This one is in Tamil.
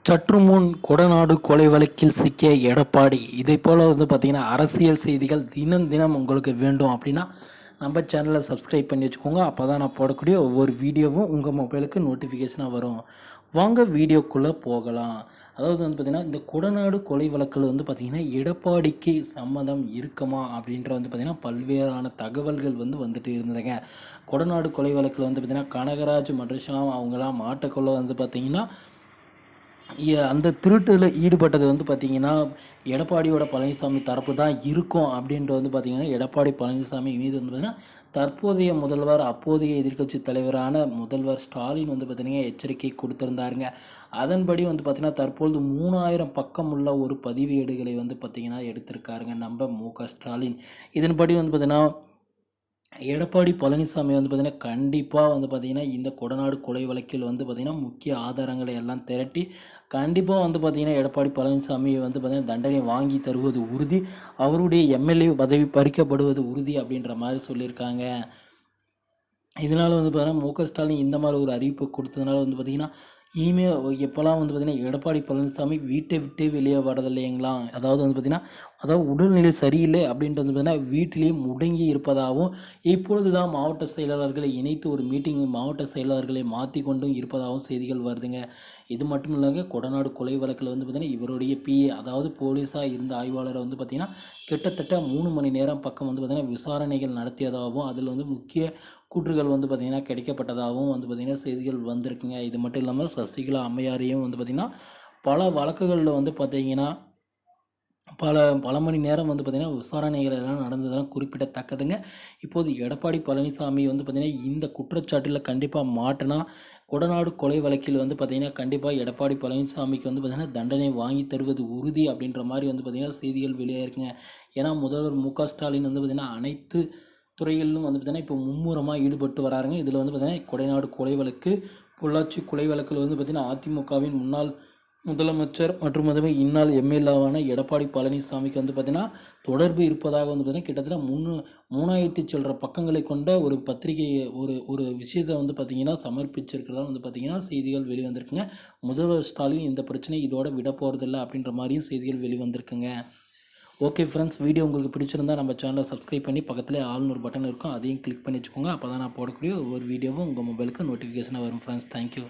சற்று முன் கொடநாடு கொலை வழக்கில் சிக்கிய எடப்பாடி இதை போல் பார்த்திங்கன்னா அரசியல் செய்திகள் தினம் தினம் உங்களுக்கு வேண்டும் அப்படின்னா நம்ம சேனலை சப்ஸ்கிரைப் பண்ணி வச்சுக்கோங்க. அப்போ தான் நான் போடக்கூடிய ஒவ்வொரு வீடியோவும் உங்கள் மொபைலுக்கு நோட்டிஃபிகேஷனாக வரும். வாங்க வீடியோக்குள்ளே போகலாம். அதாவது பார்த்திங்கன்னா இந்த கொடநாடு கொலை வழக்கில் பார்த்திங்கன்னா எடப்பாடிக்கு சம்மதம் இருக்குமா அப்படின்ற பார்த்திங்கன்னா பல்வேறான தகவல்கள் வந்துட்டு இருந்ததுங்க. கொடநாடு கொலை வழக்கில் பார்த்திங்கன்னா கனகராஜ் மற்றும் அவங்களாம் மாட்டக்குள்ளே பார்த்திங்கன்னா அந்த திருட்டில் ஈடுபட்டது பார்த்திங்கன்னா எடப்பாடியோட பழனிசாமி தரப்பு தான் இருக்கும் அப்படின்ட்டு பார்த்திங்கன்னா எடப்பாடி பழனிசாமி மீது பார்த்திங்கன்னா தற்போதைய முதல்வர் அப்போதைய எதிர்க்கட்சி தலைவரான முதல்வர் ஸ்டாலின் பார்த்திங்கன்னா எச்சரிக்கை கொடுத்துருந்தாருங்க. அதன்படி பார்த்திங்கன்னா தற்பொழுது 3000 பக்கம் உள்ள ஒரு பதிவேடுகளை பார்த்திங்கன்னா எடுத்திருக்காருங்க நம்ம மு.க. ஸ்டாலின். இதன்படி பார்த்திங்கன்னா எடப்பாடி பழனிசாமி பார்த்திங்கன்னா கண்டிப்பாக பார்த்திங்கன்னா இந்த கொடநாடு கொலை வழக்கில் பார்த்திங்கன்னா முக்கிய ஆதாரங்களை எல்லாம் திரட்டி கண்டிப்பாக பார்த்திங்கன்னா எடப்பாடி பழனிசாமி பார்த்திங்கன்னா தண்டனை வாங்கி தருவது உறுதி, அவருடைய எம்எல்ஏ பதவி பறிக்கப்படுவது உறுதி அப்படின்ற மாதிரி சொல்லியிருக்காங்க. இதனால் பார்த்திங்கன்னா மு.க. ஸ்டாலின் இந்த மாதிரி ஒரு அறிவிப்பு கொடுத்ததுனால பார்த்திங்கன்னா இனிமேல் எப்போல்லாம் பார்த்திங்கன்னா எடப்பாடி பழனிசாமி வீட்டை விட்டே வெளியே வரதில்லைங்களா, அதாவது பார்த்திங்கன்னா உடல்நிலை சரியில்லை அப்படின்ட்டு பார்த்திங்கன்னா வீட்டிலேயே முடங்கி இருப்பதாகவும் இப்பொழுது தான் மாவட்ட செயலாளர்களை இணைத்து ஒரு மீட்டிங் மாவட்ட செயலாளர்களை மாற்றி கொண்டும் இருப்பதாகவும் செய்திகள் வருதுங்க. இது மட்டும் இல்லைங்க, கொடநாடு கொலை வழக்கில் பார்த்திங்கன்னா இவருடைய பிஏ அதாவது போலீஸாக இருந்த ஆய்வாளரை பார்த்திங்கன்னா கிட்டத்தட்ட 3 மணி நேரம் பக்கம் பார்த்திங்கன்னா விசாரணைகள் நடத்தியதாகவும் அதில் முக்கிய கூற்றுகள் பார்த்திங்கன்னா கிடைக்கப்பட்டதாகவும் பார்த்திங்கன்னா செய்திகள் வந்திருக்குங்க. இது மட்டும் இல்லாமல் சசிகலா அம்மையாரையும் பார்த்திங்கன்னா பல வழக்குகளில் பார்த்திங்கன்னா பல மணி நேரம் பார்த்திங்கன்னா விசாரணைகள் எல்லாம் நடந்ததெல்லாம் குறிப்பிடத்தக்கதுங்க. இப்போது எடப்பாடி பழனிசாமி பார்த்திங்கன்னா இந்த குற்றச்சாட்டில் கண்டிப்பாக மாட்டினா கொடநாடு கொலை வழக்கில் பார்த்திங்கன்னா கண்டிப்பாக எடப்பாடி பழனிசாமிக்கு பார்த்திங்கன்னா தண்டனை வாங்கி தருவது உறுதி அப்படின்ற மாதிரி பார்த்திங்கன்னா செய்திகள் வெளியாயிருக்குங்க. ஏன்னா முதல்வர் மு.க. ஸ்டாலின் பார்த்திங்கன்னா அனைத்து துறைகளிலும் பார்த்திங்கன்னா இப்போ மும்முரமாக ஈடுபட்டு வராருங்க. இதில் பார்த்திங்கன்னா கொடநாடு கொலை வழக்கு, பொள்ளாச்சி கொலை வழக்கில் பார்த்திங்கன்னா அதிமுகவின் முன்னாள் முதலமைச்சர் மற்றும் இந்நாள் எம்எல்ஏவான எடப்பாடி பழனிசாமிக்கு பார்த்திங்கன்னா தொடர்பு இருப்பதாக பார்த்திங்கன்னா கிட்டத்தட்ட 3000 சில்லற பக்கங்களை கொண்ட ஒரு பத்திரிகையை ஒரு விஷயத்தை பார்த்திங்கன்னா சமர்ப்பிச்சிருக்கிறதா பார்த்திங்கன்னா செய்திகள் வெளிவந்திருக்குங்க. முதல்வர் ஸ்டாலின் இந்த பிரச்சனை இதோட விட போகிறதில்ல அப்படின்ற மாதிரியும் செய்திகள் வெளிவந்திருக்குங்க. ஓகே ஃப்ரெண்ட்ஸ், வீடியோ உங்களுக்கு பிடிச்சிருந்தா நம்ம சேனலை சப்ஸ்கிரைப் பண்ணி பக்கத்தில் ஆல்னு ஒரு பட்டன் இருக்கும், அதையும் கிளிக் பண்ணி வச்சுக்கோங்க. அப்போ தான் நான் போடக்கூடிய ஒவ்வொரு வீடியோவும் உங்கள் மொபைலுக்கு நோட்டிஃபிகேஷனாக வரும் ஃப்ரெண்ட்ஸ். தேங்க்யூ.